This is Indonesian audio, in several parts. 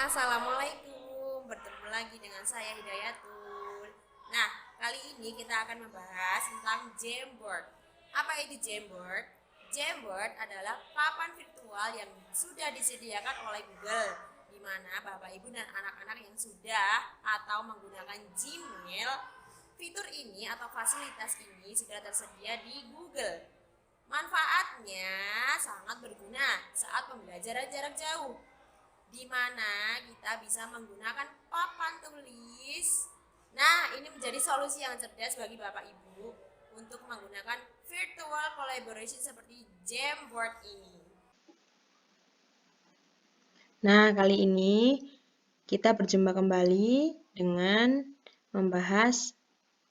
Assalamualaikum, bertemu lagi dengan saya Hidayatul. Nah, kali ini kita akan membahas tentang Jamboard. Apa itu Jamboard? Jamboard adalah papan virtual yang sudah disediakan oleh Google, di mana Bapak Ibu dan anak-anak yang sudah atau menggunakan Gmail, fitur ini atau fasilitas ini sudah tersedia di Google. Manfaatnya sangat berguna saat pembelajaran jarak jauh, di mana kita bisa menggunakan papan tulis. Nah, ini menjadi solusi yang cerdas bagi Bapak Ibu untuk menggunakan virtual collaboration seperti Jamboard ini. Nah, kali ini kita berjumpa kembali dengan membahas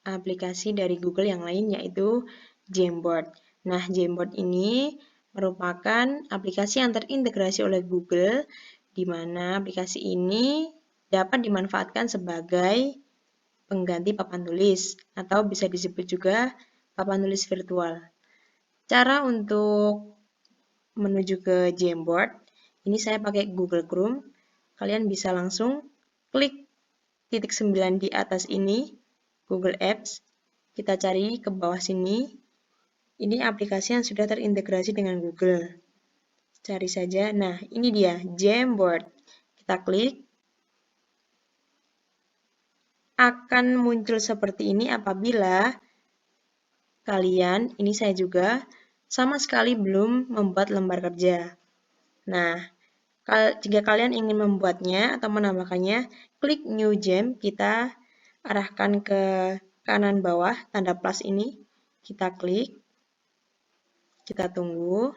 aplikasi dari Google yang lain, yaitu Jamboard. Nah, Jamboard ini merupakan aplikasi yang terintegrasi oleh Google, di mana aplikasi ini dapat dimanfaatkan sebagai pengganti papan tulis, atau bisa disebut juga papan tulis virtual. Cara untuk menuju ke Jamboard, ini saya pakai Google Chrome. Kalian bisa langsung klik titik 9 di atas ini, Google Apps. Kita cari ke bawah sini. Ini aplikasi yang sudah terintegrasi dengan Google. Cari saja. Nah, ini dia, Jamboard. Kita klik. Akan muncul seperti ini apabila kalian, ini saya juga, sama sekali belum membuat lembar kerja. Nah, jika kalian ingin membuatnya atau menambahkannya, klik New Jam, kita arahkan ke kanan bawah, tanda plus ini, kita klik, kita tunggu.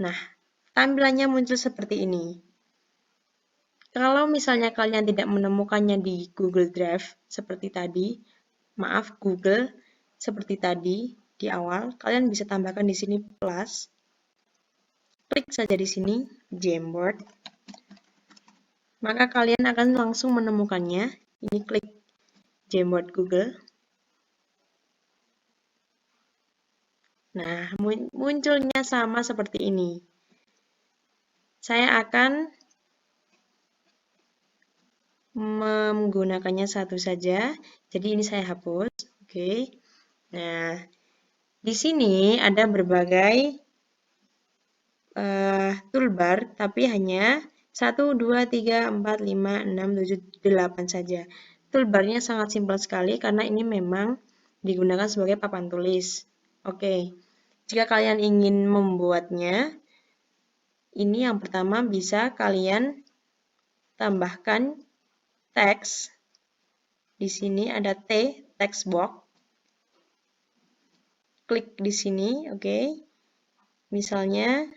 Nah, tampilannya muncul seperti ini. Kalau misalnya kalian tidak menemukannya di Google Drive seperti tadi, maaf Google, seperti tadi di awal, kalian bisa tambahkan di sini plus. Klik saja di sini, Jamboard. Maka kalian akan langsung menemukannya. Ini klik Jamboard Google. Nah, munculnya sama seperti ini. Saya akan menggunakannya satu saja. Jadi ini saya hapus. Oke. Nah, di sini ada berbagai toolbar, tapi hanya 1, 2, 3, 4, 5, 6, 7, 8 saja. Toolbarnya sangat simpel sekali karena ini memang digunakan sebagai papan tulis. Oke, jika kalian ingin membuatnya, ini yang pertama bisa kalian tambahkan teks. Di sini ada T, text box. Klik di sini, oke. Misalnya,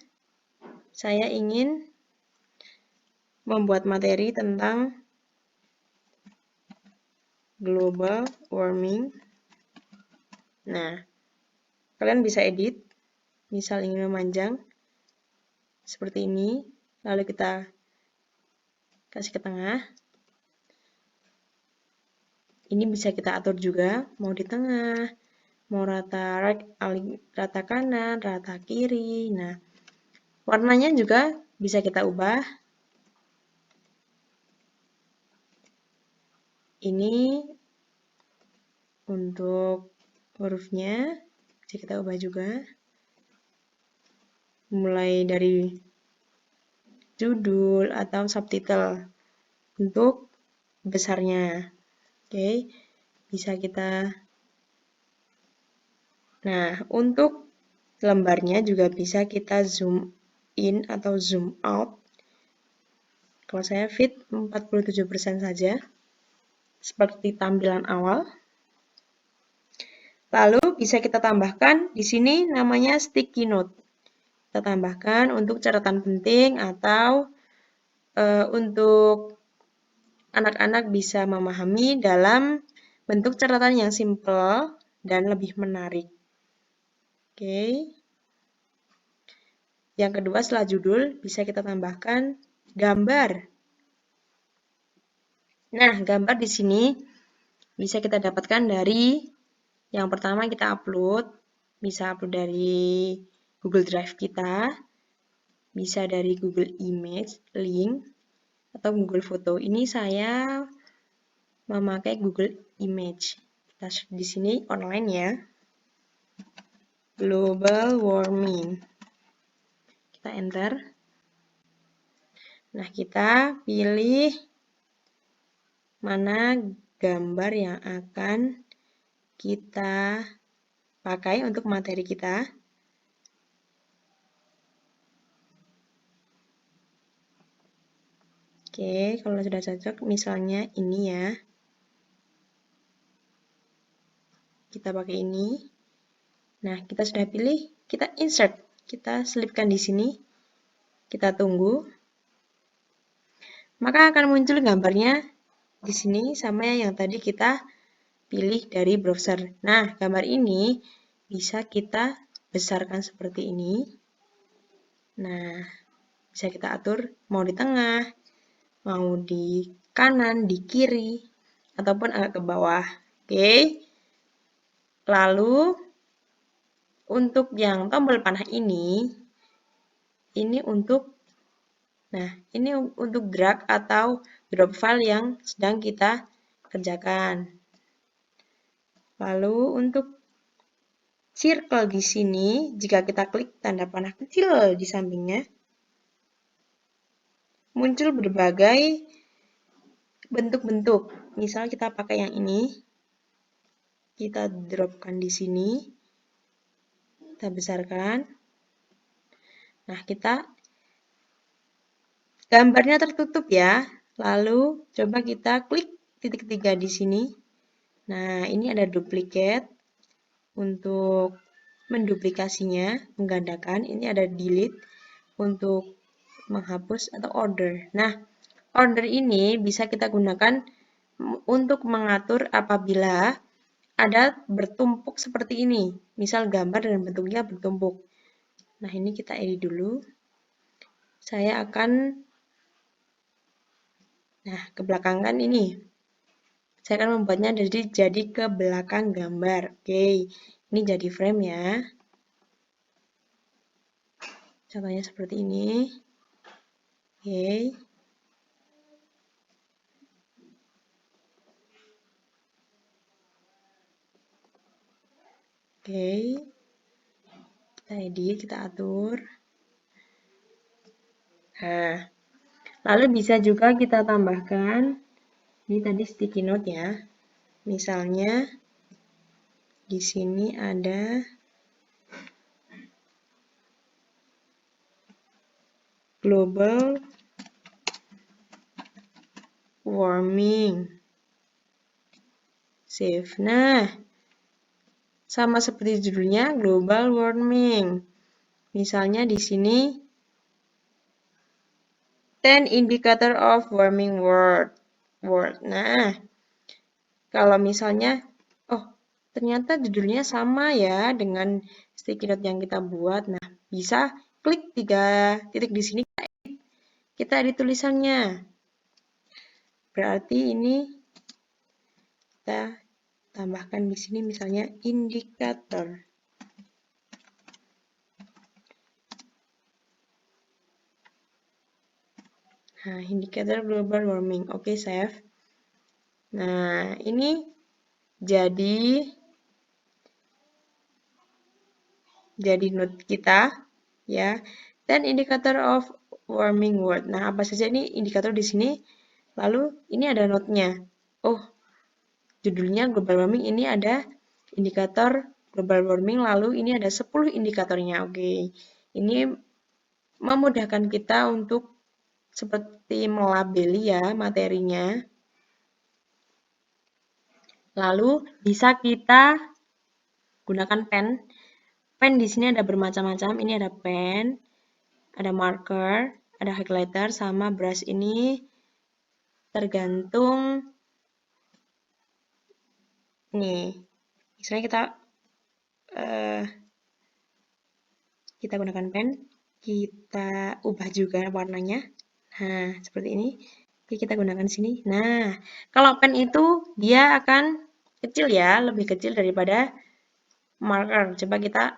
saya ingin membuat materi tentang global warming. Nah, kalian bisa edit, misal ingin memanjang, seperti ini, lalu kita kasih ke tengah. Ini bisa kita atur juga, mau di tengah, mau rata kanan, rata kiri. Nah, warnanya juga bisa kita ubah. Ini untuk hurufnya bisa kita ubah juga. Mulai dari judul atau subtitle untuk besarnya. Oke, bisa kita. Nah, untuk lembarnya juga bisa kita zoom in atau zoom out. Kalau saya fit 47% saja, seperti tampilan awal. Lalu bisa kita tambahkan di sini namanya sticky note. Kita tambahkan untuk catatan penting atau untuk anak-anak bisa memahami dalam bentuk catatan yang simple dan lebih menarik. Oke. Yang kedua setelah judul bisa kita tambahkan gambar. Nah, gambar di sini bisa kita dapatkan dari yang pertama kita upload, bisa upload dari Google Drive kita. bisa dari Google Image, link, atau Google Foto. Ini saya memakai Google Image. Kita search di sini online ya. Global warming. Kita enter. Nah, kita pilih mana gambar yang akan kita pakai untuk materi kita. Oke, kalau sudah cocok, misalnya ini ya. Kita pakai ini. Nah, kita sudah pilih, kita insert. Kita selipkan di sini. Kita tunggu. Maka akan muncul gambarnya di sini sama yang tadi kita pilih dari browser. Nah, gambar ini bisa kita besarkan seperti ini. Nah, bisa kita atur mau di tengah, mau di kanan, di kiri, ataupun agak ke bawah. Oke. Lalu, untuk yang tombol panah ini untuk, nah, ini untuk drag atau drop file yang sedang kita kerjakan. Lalu, untuk circle di sini, jika kita klik tanda panah kecil di sampingnya, muncul berbagai bentuk-bentuk. Misal kita pakai yang ini, kita dropkan di sini, kita besarkan. Nah, gambarnya tertutup ya. Lalu coba kita klik titik 3 di sini. Nah, ini ada duplicate untuk menduplikasinya, menggandakan. Ini ada delete untuk menghapus atau order. Nah, order ini bisa kita gunakan untuk mengatur apabila ada bertumpuk seperti ini. Misal gambar dan bentuknya bertumpuk. Nah, ini kita edit dulu. Saya akan, kebelakangkan ini. Saya akan membuatnya jadi ke belakang gambar. Oke, ini jadi frame ya. Contohnya seperti ini. Oke. Oke. Kita edit, kita atur. Nah, lalu bisa juga kita tambahkan, ini tadi sticky note ya. Misalnya di sini ada global warming. Save. Nah, sama seperti judulnya global warming. Misalnya di sini 10 indicator of warming world. Nah, kalau misalnya, oh ternyata judulnya sama ya dengan sticky note yang kita buat. Nah, bisa klik 3 titik di sini, kita edit tulisannya. Berarti ini kita tambahkan di sini misalnya indikator. Nah, indikator global warming. Oke, save. Nah, ini jadi note kita ya. Dan indikator of warming world. Nah, apa saja ini indikator di sini? Lalu ini ada note-nya. Oh, judulnya global warming, ini ada indikator global warming, lalu ini ada 10 indikatornya. Oke. Ini memudahkan kita untuk seperti melabeli ya materinya. Lalu bisa kita gunakan pen. Pen di sini ada bermacam-macam. Ini ada pen, ada marker, ada highlighter, sama brush ini tergantung nih. Misalnya kita gunakan pen, kita ubah juga warnanya. Nah, seperti ini. Oke, kita gunakan sini. Nah, kalau pen itu dia akan kecil ya, lebih kecil daripada marker. Coba kita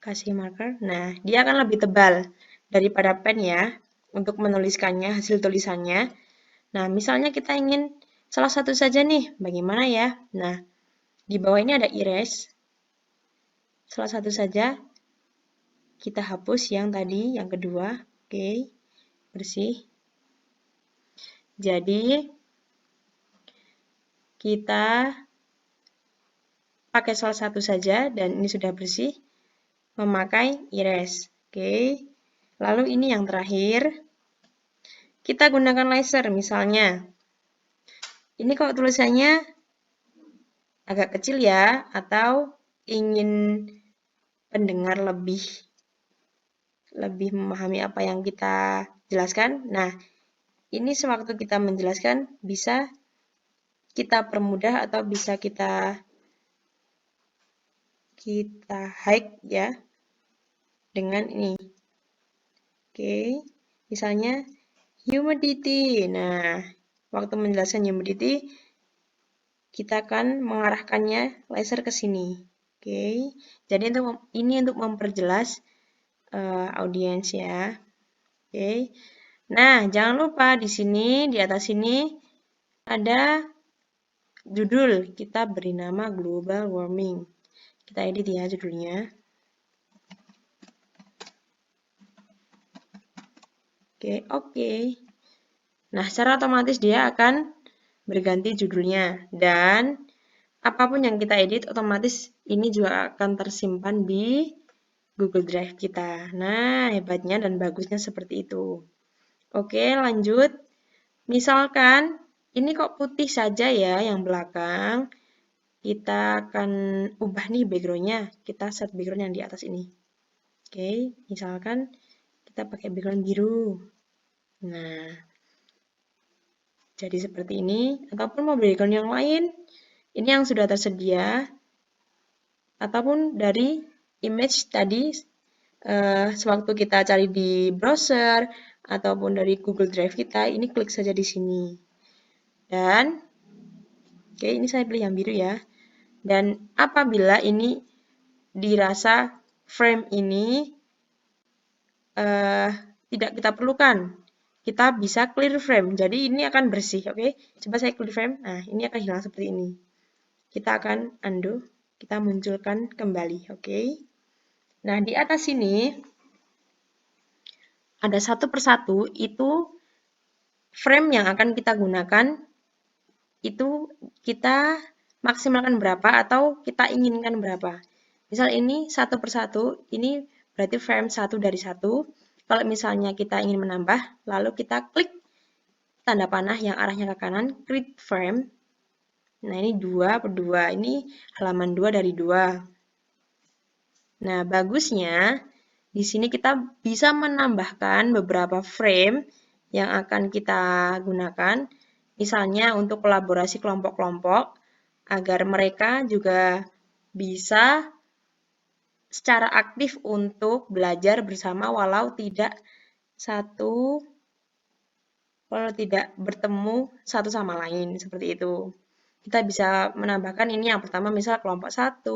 kasih marker. Nah, dia akan lebih tebal daripada pen ya, untuk menuliskannya, hasil tulisannya. Nah, misalnya kita ingin salah satu saja nih, bagaimana ya? Nah, di bawah ini ada erase. Salah satu saja, kita hapus yang tadi, yang kedua. Oke, bersih. Jadi, kita pakai salah satu saja, dan ini sudah bersih, memakai erase. Oke, lalu ini yang terakhir, kita gunakan laser misalnya. Ini kok tulisannya agak kecil ya, atau ingin pendengar lebih memahami apa yang kita jelaskan. Nah, ini sewaktu kita menjelaskan bisa kita permudah atau bisa kita hide ya dengan ini. Oke, misalnya humidity. Nah, waktu menjelaskan humidity kita akan mengarahkannya laser ke sini. Oke, jadi ini untuk memperjelas audiens ya. Oke. Nah, jangan lupa di sini, di atas sini ada judul. Kita beri nama global warming. Kita edit ya judulnya. Oke. Nah, secara otomatis dia akan berganti judulnya. Dan apapun yang kita edit, otomatis ini juga akan tersimpan di Google Drive kita. Nah, hebatnya dan bagusnya seperti itu. Oke, lanjut. Misalkan, ini kok putih saja ya yang belakang. Kita akan ubah nih background-nya. Kita set background yang di atas ini. Oke, misalkan kita pakai background biru. Nah, jadi seperti ini. Ataupun mau background yang lain, ini yang sudah tersedia. Ataupun dari image tadi, sewaktu kita cari di browser, ataupun dari Google Drive kita, ini klik saja di sini. Dan, oke, ini saya pilih yang biru ya. Dan apabila ini dirasa frame ini tidak kita perlukan, kita bisa clear frame. Jadi ini akan bersih, oke? Coba saya clear frame. Nah, ini akan hilang seperti ini. Kita akan undo, kita munculkan kembali, oke? Nah, di atas sini ada satu persatu itu frame yang akan kita gunakan itu kita maksimalkan berapa atau kita inginkan berapa. Misal ini satu persatu, ini berarti frame 1 dari 1. Kalau misalnya kita ingin menambah, lalu kita klik tanda panah yang arahnya ke kanan, create frame. Nah, ini 2 per 2. Ini halaman 2 dari 2. Nah, bagusnya di sini kita bisa menambahkan beberapa frame yang akan kita gunakan. Misalnya untuk kolaborasi kelompok-kelompok, agar mereka juga bisa secara aktif untuk belajar bersama walau tidak bertemu satu sama lain, seperti itu. Kita bisa menambahkan ini yang pertama misal kelompok 1,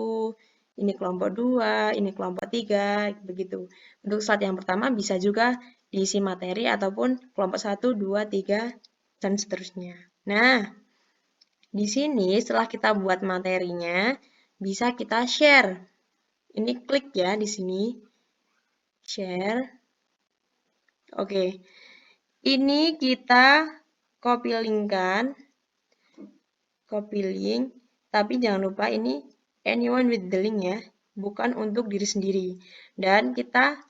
ini kelompok 2, ini kelompok 3, begitu. Untuk slide yang pertama bisa juga diisi materi ataupun kelompok 1, 2, 3, dan seterusnya. Nah, di sini setelah kita buat materinya, bisa kita share. Ini klik ya di sini. Share. Oke. Ini kita copy link-kan. Copy link. Tapi jangan lupa ini anyone with the link ya. Bukan untuk diri sendiri. Dan kita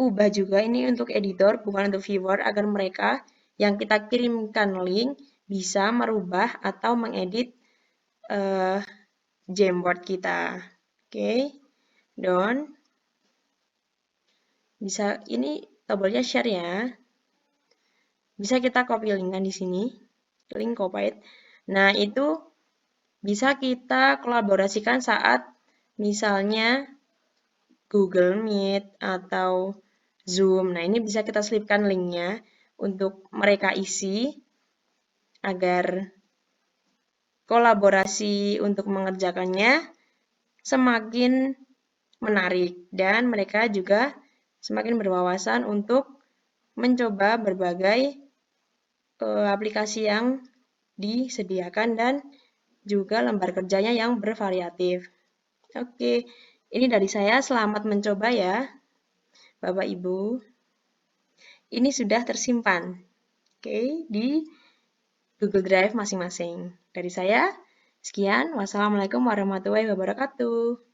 ubah juga ini untuk editor, bukan untuk viewer, agar mereka yang kita kirimkan link bisa merubah atau mengedit Jamboard kita. Oke, done. Bisa ini tombolnya share ya. Bisa kita copy link-kan di sini. Link copied. Nah, itu bisa kita kolaborasikan saat misalnya Google Meet atau Zoom. Nah, ini bisa kita selipkan linknya untuk mereka isi agar kolaborasi untuk mengerjakannya semakin menarik dan mereka juga semakin berwawasan untuk mencoba berbagai aplikasi yang disediakan dan juga lembar kerjanya yang bervariatif. Oke, ini dari saya. Selamat mencoba ya, Bapak Ibu. Ini sudah tersimpan, oke, di Google Drive masing-masing. Dari saya, sekian. Wassalamualaikum warahmatullahi wabarakatuh.